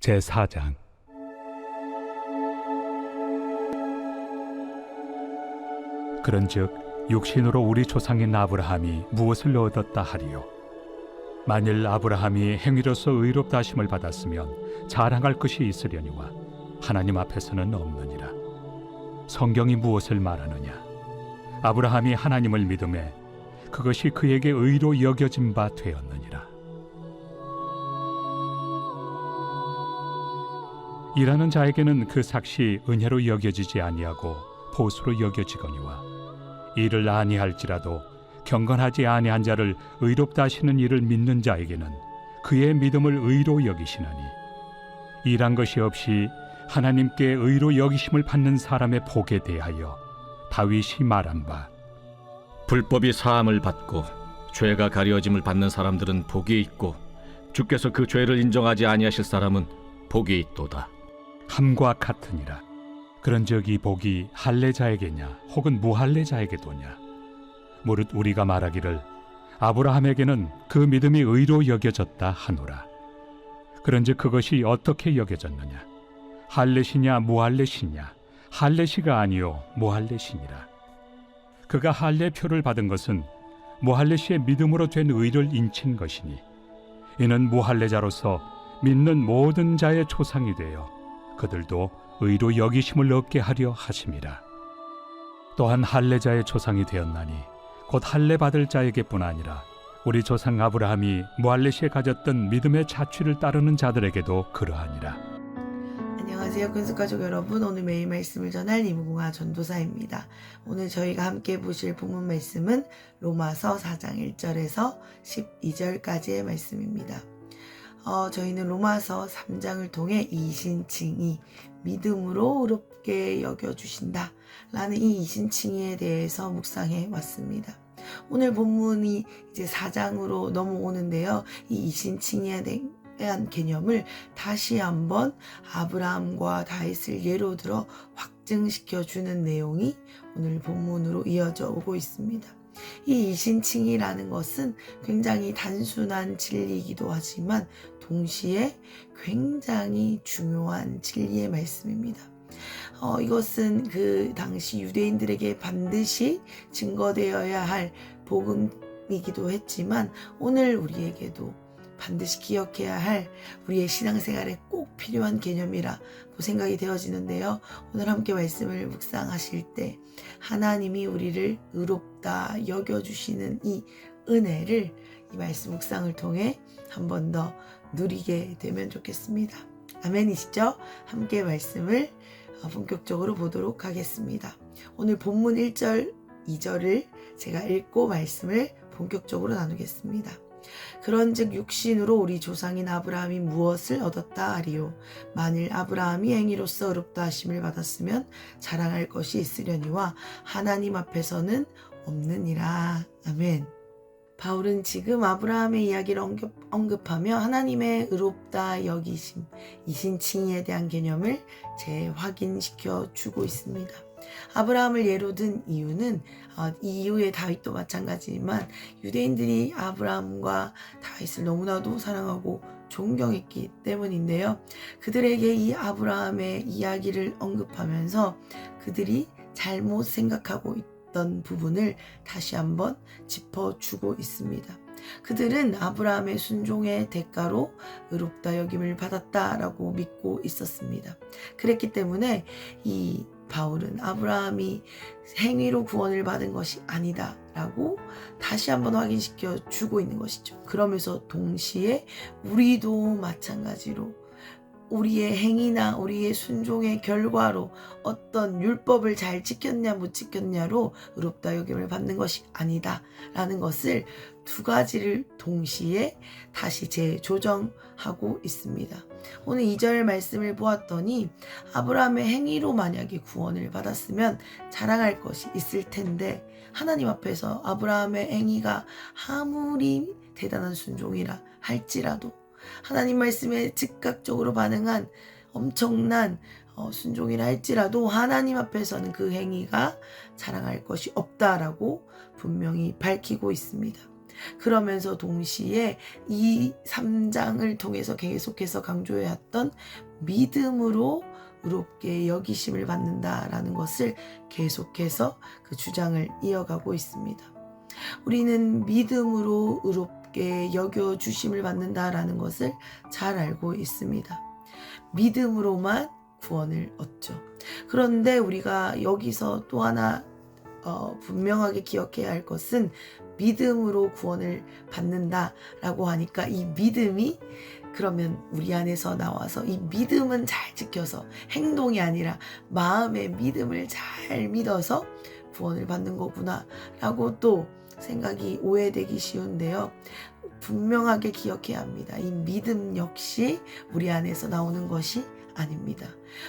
제4장. 그런즉 육신으로 우리 조상인 아브라함이 무엇을 얻었다 하리요? 만일 아브라함이 행위로서 의롭다 하심을 받았으면 자랑할 것이 있으려니와 하나님 앞에서는 없느니라. 성경이 무엇을 말하느냐? 아브라함이 하나님을 믿음에 그것이 그에게 의로 여겨진 바 되었느니라. 일하는 자에게는 그 삭시 은혜로 여겨지지 아니하고 보수로 여겨지거니와 이를 아니할지라도 경건하지 아니한 자를 의롭다 하시는 이를 믿는 자에게는 그의 믿음을 의로 여기시나니 일한 것이 없이 하나님께 의로 여기심을 받는 사람의 복에 대하여 다윗이 말한 바, 불법이 사함을 받고 죄가 가려짐을 받는 사람들은 복이 있고 주께서 그 죄를 인정하지 아니하실 사람은 복이 있도다. 함과 같으니라. 그런즉 이 복이 할례자에게냐 혹은 무할례자에게도냐? 무릇 우리가 말하기를 아브라함에게는 그 믿음이 의로 여겨졌다 하노라. 그런즉 그것이 어떻게 여겨졌느냐? 할례시냐 무할례시냐? 할례시가 아니요 무할례시니라. 그가 할례표를 받은 것은 무할례시의 믿음으로 된 의를 인친 것이니 이는 무할례자로서 믿는 모든 자의 조상이 되어 그들도 의로 여기심을 얻게 하려 하심이라. 또한 할례자의 조상이 되었나니 곧 할례 받을 자에게뿐 아니라 우리 조상 아브라함이 무할례시에 가졌던 믿음의 자취를 따르는 자들에게도 그러하니라. 안녕하세요, 근숙가족 여러분. 오늘 매일 말씀을 전할 이무궁화 전도사입니다. 오늘 저희가 함께 보실 본문 말씀은 로마서 4장 1절에서 12절까지의 말씀입니다. 저희는 로마서 3장을 통해 이신칭의 믿음으로 의롭게 여겨주신다 라는 이 이신칭의에 대해서 묵상해 왔습니다. 오늘 본문이 이제 4장으로 넘어오는데요. 이 이신칭의에 대한 개념을 다시 한번 아브라함과 다윗을 예로 들어 확증시켜 주는 내용이 오늘 본문으로 이어져 오고 있습니다. 이 이신칭의라는 것은 굉장히 단순한 진리이기도 하지만 동시에 굉장히 중요한 진리의 말씀입니다. 이것은 그 당시 유대인들에게 반드시 증거되어야 할 복음이기도 했지만 오늘 우리에게도 반드시 기억해야 할 우리의 신앙생활에 꼭 필요한 개념이라고 생각이 되어지는데요. 오늘 함께 말씀을 묵상하실 때 하나님이 우리를 의롭다 여겨주시는 이 은혜를 이 말씀 묵상을 통해 한 번 더 누리게 되면 좋겠습니다. 아멘이시죠? 함께 말씀을 본격적으로 보도록 하겠습니다. 오늘 본문 1절, 2절을 제가 읽고 말씀을 본격적으로 나누겠습니다. 그런즉 육신으로 우리 조상인 아브라함이 무엇을 얻었다 하리요? 만일 아브라함이 행위로서 의롭다 하심을 받았으면 자랑할 것이 있으려니와 하나님 앞에서는 없느니라. 아멘. 바울은 지금 아브라함의 이야기를 언급하며 하나님의 의롭다 여기심, 이신칭의에 대한 개념을 재확인시켜 주고 있습니다. 아브라함을 예로 든 이유는 이 이후에 다윗도 마찬가지지만 유대인들이 아브라함과 다윗을 너무나도 사랑하고 존경했기 때문인데요. 그들에게 이 아브라함의 이야기를 언급하면서 그들이 잘못 생각하고 있던 부분을 다시 한번 짚어주고 있습니다. 그들은 아브라함의 순종의 대가로 의롭다 여김을 받았다라고 믿고 있었습니다. 그랬기 때문에 이 바울은 아브라함이 행위로 구원을 받은 것이 아니다 라고 다시 한번 확인시켜 주고 있는 것이죠. 그러면서 동시에 우리도 마찬가지로 우리의 행위나 우리의 순종의 결과로 어떤 율법을 잘 지켰냐 못 지켰냐로 의롭다 여김을 받는 것이 아니다 라는 것을 두 가지를 동시에 다시 재조정하고 있습니다. 오늘 2절 말씀을 보았더니 아브라함의 행위로 만약에 구원을 받았으면 자랑할 것이 있을 텐데 하나님 앞에서 아브라함의 행위가 아무리 대단한 순종이라 할지라도 하나님 말씀에 즉각적으로 반응한 엄청난 순종이라 할지라도 하나님 앞에서는 그 행위가 자랑할 것이 없다라고 분명히 밝히고 있습니다. 그러면서 동시에 이 3장을 통해서 계속해서 강조해왔던 믿음으로 의롭게 여기심을 받는다라는 것을 계속해서 그 주장을 이어가고 있습니다. 우리는 믿음으로 의롭게 여겨주심을 받는다라는 것을 잘 알고 있습니다. 믿음으로만 구원을 얻죠. 그런데 우리가 여기서 또 하나 분명하게 기억해야 할 것은 믿음으로 구원을 받는다라고 하니까 이 믿음이 그러면 우리 안에서 나와서 이 믿음은 잘 지켜서 행동이 아니라 마음의 믿음을 잘 믿어서 구원을 받는 거구나 라고 또 생각이 오해되기 쉬운데요. 분명하게 기억해야 합니다. 이 믿음 역시 우리 안에서 나오는 것이 아닙니다.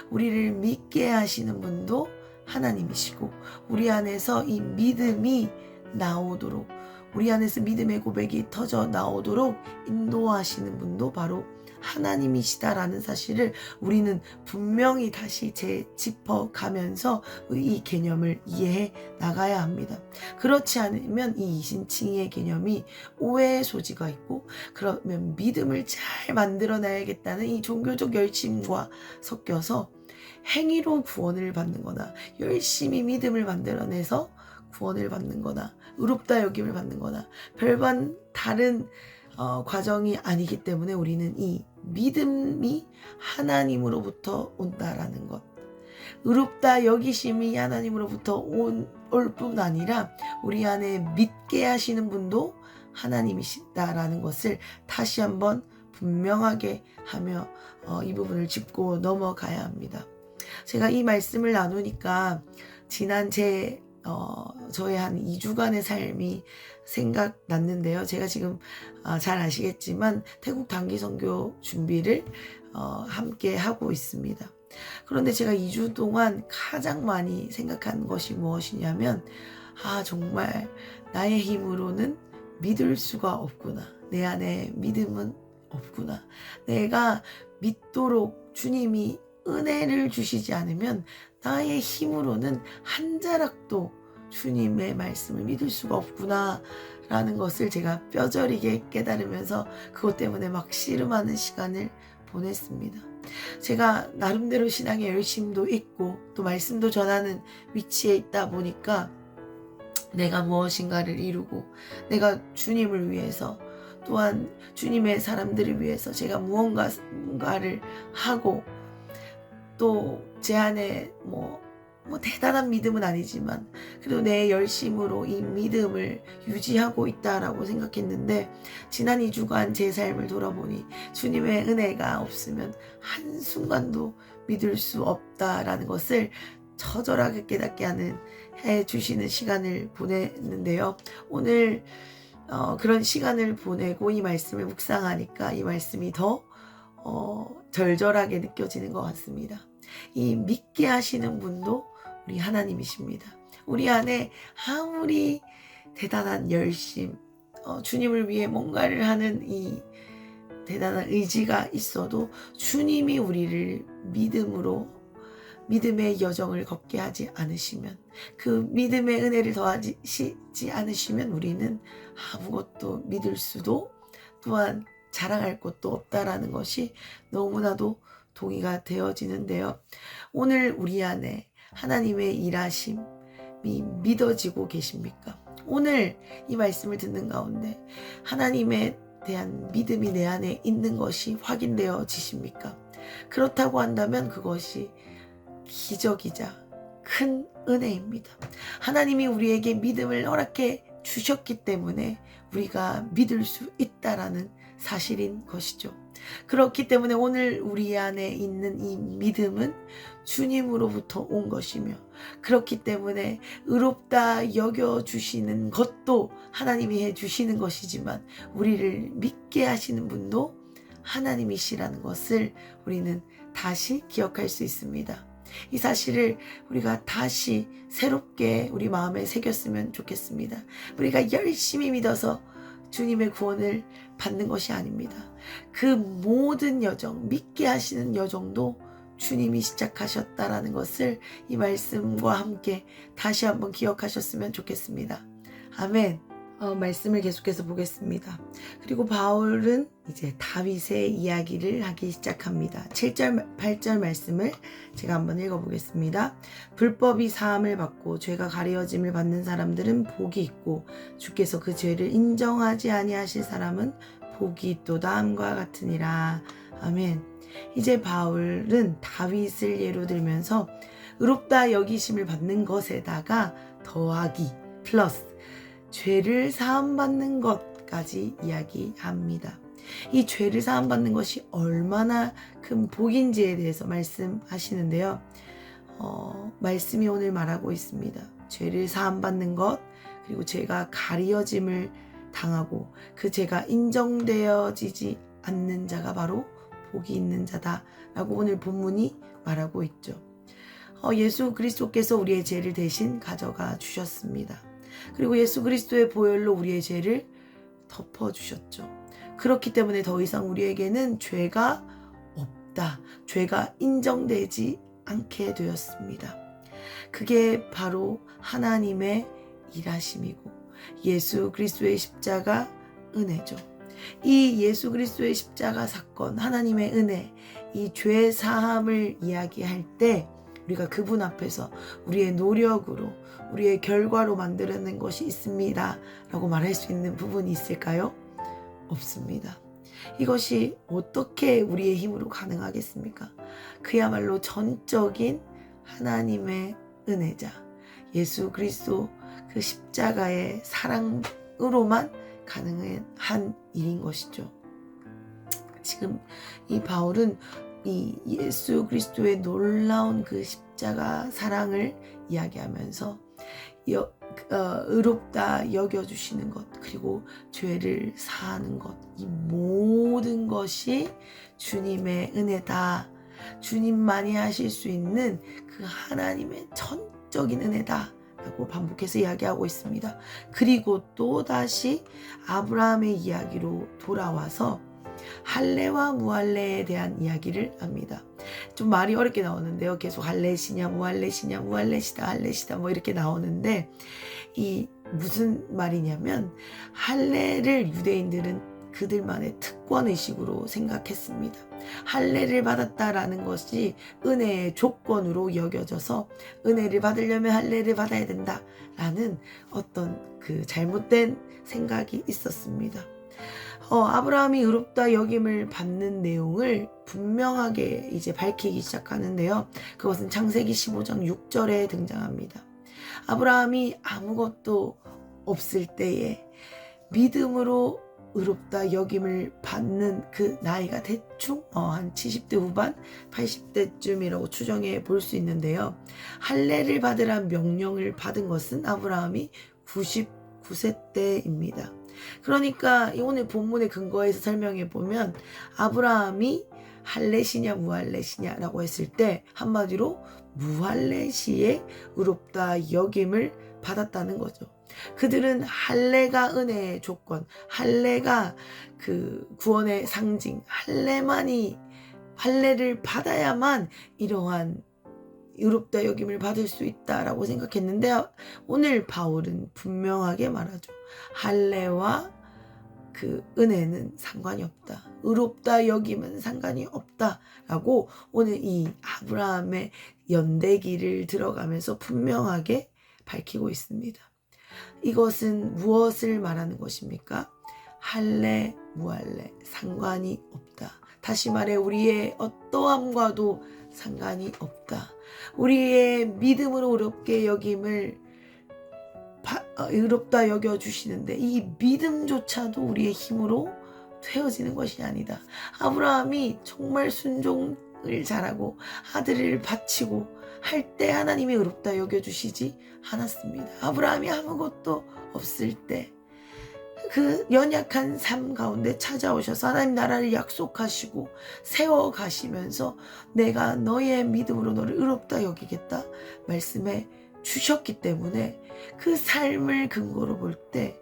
우리를 믿게 하시는 분도 하나님이시고 우리 안에서 이 믿음이 나오도록 우리 안에서 믿음의 고백이 터져 나오도록 인도하시는 분도 바로 하나님이시다라는 사실을 우리는 분명히 다시 짚어가면서 이 개념을 이해해 나가야 합니다. 그렇지 않으면 이 이신칭의 개념이 오해의 소지가 있고 그러면 믿음을 잘 만들어놔야겠다는 이 종교적 열심과 섞여서 행위로 구원을 받는 거나 열심히 믿음을 만들어내서 구원을 받는 거나 의롭다 여김을 받는 거나 별반 다른 과정이 아니기 때문에 우리는 이 믿음이 하나님으로부터 온다라는 것, 의롭다 여기심이 하나님으로부터 올 뿐 아니라 우리 안에 믿게 하시는 분도 하나님이시다라는 것을 다시 한번 분명하게 하며 이 부분을 짚고 넘어가야 합니다. 제가 이 말씀을 나누니까 지난 저의 한 2주간의 삶이 생각났는데요. 제가 지금 잘 아시겠지만 태국 단기 선교 준비를 함께 하고 있습니다. 그런데 제가 2주 동안 가장 많이 생각한 것이 무엇이냐면 정말 나의 힘으로는 믿을 수가 없구나. 내 안에 믿음은 없구나. 내가 믿도록 주님이 은혜를 주시지 않으면 나의 힘으로는 한 자락도 주님의 말씀을 믿을 수가 없구나 라는 것을 제가 뼈저리게 깨달으면서 그것 때문에 막 씨름하는 시간을 보냈습니다. 제가 나름대로 신앙의 열심도 있고 또 말씀도 전하는 위치에 있다 보니까 내가 무엇인가를 이루고 내가 주님을 위해서 또한 주님의 사람들을 위해서 제가 무언가를 하고 또 제 안에 뭐 대단한 믿음은 아니지만 그래도 내 열심으로 이 믿음을 유지하고 있다라고 생각했는데 지난 2주간 제 삶을 돌아보니 주님의 은혜가 없으면 한순간도 믿을 수 없다라는 것을 처절하게 깨닫게 해주시는 시간을 보냈는데요. 오늘 그런 시간을 보내고 이 말씀을 묵상하니까 이 말씀이 더 절절하게 느껴지는 것 같습니다. 이 믿게 하시는 분도 우리 하나님이십니다. 우리 안에 아무리 대단한 열심, 주님을 위해 뭔가를 하는 이 대단한 의지가 있어도 주님이 우리를 믿음의 여정을 걷게 하지 않으시면 그 믿음의 은혜를 더하시지 않으시면 우리는 아무것도 믿을 수도 또한 자랑할 것도 없다라는 것이 너무나도 동의가 되어지는데요. 오늘 우리 안에 하나님의 일하심이 믿어지고 계십니까? 오늘 이 말씀을 듣는 가운데 하나님에 대한 믿음이 내 안에 있는 것이 확인되어지십니까? 그렇다고 한다면 그것이 기적이자 큰 은혜입니다. 하나님이 우리에게 믿음을 허락해 주셨기 때문에 우리가 믿을 수 있다라는 사실인 것이죠. 그렇기 때문에 오늘 우리 안에 있는 이 믿음은 주님으로부터 온 것이며 그렇기 때문에 의롭다 여겨주시는 것도 하나님이 해주시는 것이지만 우리를 믿게 하시는 분도 하나님이시라는 것을 우리는 다시 기억할 수 있습니다. 이 사실을 우리가 다시 새롭게 우리 마음에 새겼으면 좋겠습니다. 우리가 열심히 믿어서 주님의 구원을 받는 것이 아닙니다. 그 모든 여정, 믿게 하시는 여정도 주님이 시작하셨다라는 것을 이 말씀과 함께 다시 한번 기억하셨으면 좋겠습니다. 아멘. 말씀을 계속해서 보겠습니다. 그리고 바울은 이제 다윗의 이야기를 하기 시작합니다. 7절, 8절 말씀을 제가 한번 읽어보겠습니다. 불법이 사함을 받고 죄가 가려짐을 받는 사람들은 복이 있고 주께서 그 죄를 인정하지 아니하실 사람은 복이 있도다 함과 같으니라. 아멘. 이제 바울은 다윗을 예로 들면서 의롭다 여기심을 받는 것에다가 더하기 플러스 죄를 사함받는 것까지 이야기합니다. 이 죄를 사함받는 것이 얼마나 큰 복인지에 대해서 말씀하시는데요. 말씀이 오늘 말하고 있습니다. 죄를 사함받는 것, 그리고 죄가 가리어짐을 당하고 그 죄가 인정되어지지 않는 자가 바로 복이 있는 자다라고 오늘 본문이 말하고 있죠. 예수 그리스도께서 우리의 죄를 대신 가져가 주셨습니다. 그리고 예수 그리스도의 보혈로 우리의 죄를 덮어주셨죠. 그렇기 때문에 더 이상 우리에게는 죄가 없다. 죄가 인정되지 않게 되었습니다. 그게 바로 하나님의 일하심이고 예수 그리스도의 십자가 은혜죠. 이 예수 그리스도의 십자가 사건, 하나님의 은혜, 이 죄 사함을 이야기할 때 우리가 그분 앞에서 우리의 노력으로 우리의 결과로 만들어낸 것이 있습니다 라고 말할 수 있는 부분이 있을까요? 없습니다. 이것이 어떻게 우리의 힘으로 가능하겠습니까? 그야말로 전적인 하나님의 은혜자 예수 그리스도 그 십자가의 사랑으로만 가능한 일인 것이죠. 지금 이 바울은 이 예수 그리스도의 놀라운 그 십자가 사랑을 이야기하면서 의롭다 여겨주시는 것, 그리고 죄를 사하는 것, 이 모든 것이 주님의 은혜다. 주님만이 하실 수 있는 그 하나님의 전적인 은혜다 라고 반복해서 이야기하고 있습니다. 그리고 또다시 아브라함의 이야기로 돌아와서 할례와 무할례에 대한 이야기를 합니다. 좀 말이 어렵게 나오는데요. 계속 할례시냐 무할례시냐 무할례시다 할례시다 뭐 이렇게 나오는데 이 무슨 말이냐면 할례를 유대인들은 그들만의 특권의식으로 생각했습니다. 할례를 받았다라는 것이 은혜의 조건으로 여겨져서 은혜를 받으려면 할례를 받아야 된다라는 어떤 그 잘못된 생각이 있었습니다. 아브라함이 의롭다 여김을 받는 내용을 분명하게 이제 밝히기 시작하는데요. 그것은 창세기 15장 6절에 등장합니다. 아브라함이 아무것도 없을 때에 믿음으로 의롭다 여김을 받는 그 나이가 대충 한 70대 후반 80대쯤이라고 추정해 볼 수 있는데요. 할례를 받으란 명령을 받은 것은 아브라함이 99세 때입니다. 그러니까 오늘 본문의 근거에서 설명해 보면 아브라함이 할례시냐 무할례시냐라고 했을 때 한마디로 무할례 시에 의롭다 여김을 받았다는 거죠. 그들은 할례가 은혜의 조건, 할례가 그 구원의 상징, 할례를 받아야만 이러한 의롭다 여김을 받을 수 있다라고 생각했는데 오늘 바울은 분명하게 말하죠. 할례와 그 은혜는 상관이 없다. 의롭다 여김은 상관이 없다라고 오늘 이 아브라함의 연대기를 들어가면서 분명하게 밝히고 있습니다. 이것은 무엇을 말하는 것입니까? 할례, 무할례 상관이 없다. 다시 말해 우리의 어떠함과도 상관이 없다. 우리의 믿음으로 의롭게 여김을 의롭다 여겨주시는데 이 믿음조차도 우리의 힘으로 되어지는 것이 아니다. 아브라함이 정말 순종을 잘하고 아들을 바치고 할 때 하나님이 의롭다 여겨주시지 않았습니다. 아브라함이 아무것도 없을 때 그 연약한 삶 가운데 찾아오셔서 하나님 나라를 약속하시고 세워가시면서 내가 너의 믿음으로 너를 의롭다 여기겠다 말씀해 주셨기 때문에 그 삶을 근거로 볼 때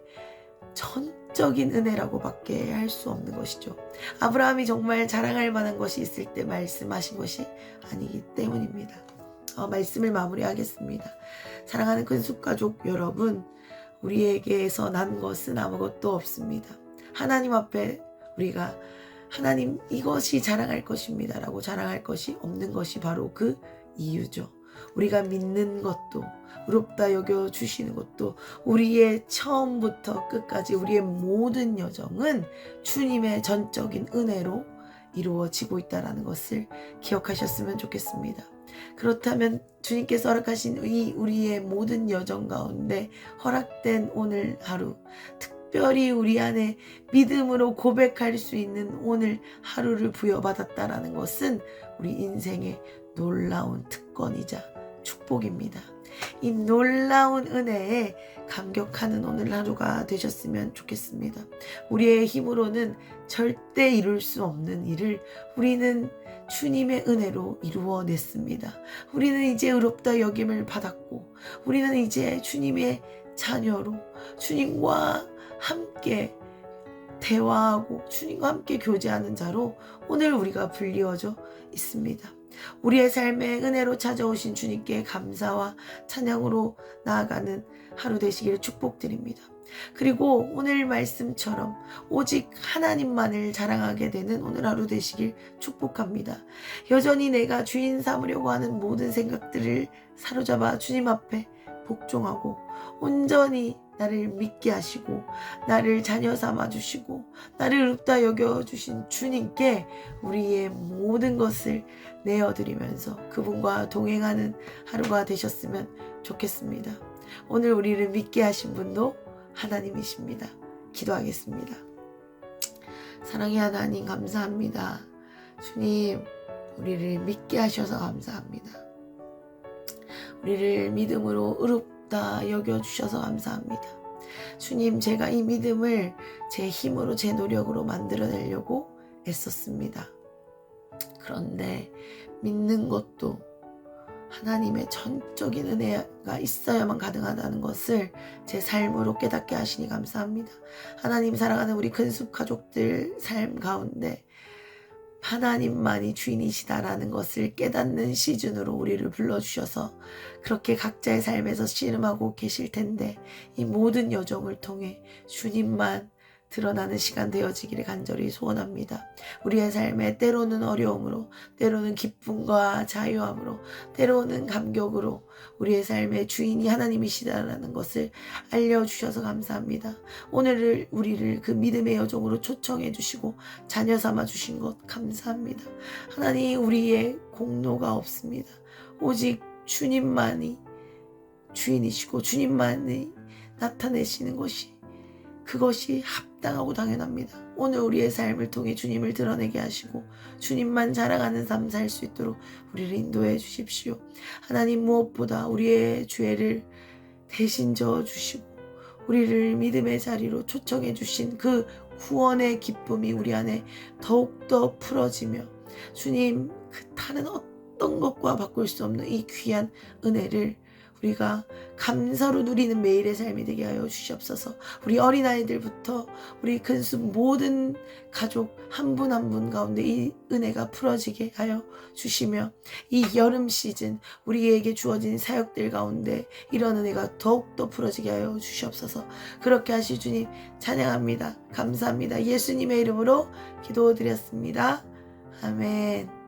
전적인 은혜라고밖에 할 수 없는 것이죠. 아브라함이 정말 자랑할 만한 것이 있을 때 말씀하신 것이 아니기 때문입니다. 말씀을 마무리하겠습니다. 사랑하는 큰숲가족 여러분, 우리에게서 난 것은 아무것도 없습니다. 하나님 앞에 우리가 하나님 이것이 자랑할 것입니다 라고 자랑할 것이 없는 것이 바로 그 이유죠. 우리가 믿는 것도 의롭다 여겨주시는 것도 우리의 처음부터 끝까지 우리의 모든 여정은 주님의 전적인 은혜로 이루어지고 있다는 것을 기억하셨으면 좋겠습니다. 그렇다면 주님께서 허락하신 이 우리의 모든 여정 가운데 허락된 오늘 하루, 특별히 우리 안에 믿음으로 고백할 수 있는 오늘 하루를 부여받았다는 것은 우리 인생의 놀라운 특권이자 축복입니다. 이 놀라운 은혜에 감격하는 오늘 하루가 되셨으면 좋겠습니다. 우리의 힘으로는 절대 이룰 수 없는 일을 우리는 주님의 은혜로 이루어냈습니다. 우리는 이제 의롭다 여김을 받았고 우리는 이제 주님의 자녀로 주님과 함께 대화하고 주님과 함께 교제하는 자로 오늘 우리가 불리워져 있습니다. 우리의 삶에 은혜로 찾아오신 주님께 감사와 찬양으로 나아가는 하루 되시기를 축복드립니다. 그리고 오늘 말씀처럼 오직 하나님만을 자랑하게 되는 오늘 하루 되시길 축복합니다. 여전히 내가 주인 삼으려고 하는 모든 생각들을 사로잡아 주님 앞에 복종하고 온전히 나를 믿게 하시고 나를 자녀 삼아 주시고 나를 의롭다 여겨주신 주님께 우리의 모든 것을 내어드리면서 그분과 동행하는 하루가 되셨으면 좋겠습니다. 오늘 우리를 믿게 하신 분도 하나님이십니다. 기도하겠습니다. 사랑의 하나님 감사합니다. 주님 우리를 믿게 하셔서 감사합니다. 우리를 믿음으로 의롭다 여겨주셔서 감사합니다. 주님 제가 이 믿음을 제 힘으로 제 노력으로 만들어내려고 애썼습니다. 그런데 믿는 것도 하나님의 전적인 은혜가 있어야만 가능하다는 것을 제 삶으로 깨닫게 하시니 감사합니다. 하나님 사랑하는 우리 근숙 가족들 삶 가운데 하나님만이 주인이시다라는 것을 깨닫는 시즌으로 우리를 불러주셔서 그렇게 각자의 삶에서 씨름하고 계실 텐데 이 모든 여정을 통해 주님만 드러나는 시간 되어지기를 간절히 소원합니다. 우리의 삶에 때로는 어려움으로, 때로는 기쁨과 자유함으로, 때로는 감격으로 우리의 삶의 주인이 하나님이시다라는 것을 알려주셔서 감사합니다. 오늘을 우리를 그 믿음의 여정으로 초청해 주시고 자녀 삼아 주신 것 감사합니다. 하나님 우리의 공로가 없습니다. 오직 주님만이 주인이시고 주님만이 나타내시는 것이 그것이 합당하고 당연합니다. 오늘 우리의 삶을 통해 주님을 드러내게 하시고 주님만 자랑하는 삶 살 수 있도록 우리를 인도해 주십시오. 하나님 무엇보다 우리의 죄를 대신 져어 주시고 우리를 믿음의 자리로 초청해 주신 그 구원의 기쁨이 우리 안에 더욱더 풀어지며 주님 그 다른 어떤 것과 바꿀 수 없는 이 귀한 은혜를 우리가 감사로 누리는 매일의 삶이 되게 하여 주시옵소서. 우리 어린아이들부터 우리 근숙 모든 가족 한 분 한 분 가운데 이 은혜가 풀어지게 하여 주시며 이 여름 시즌 우리에게 주어진 사역들 가운데 이런 은혜가 더욱더 풀어지게 하여 주시옵소서. 그렇게 하실 주님 찬양합니다. 감사합니다. 예수님의 이름으로 기도드렸습니다. 아멘.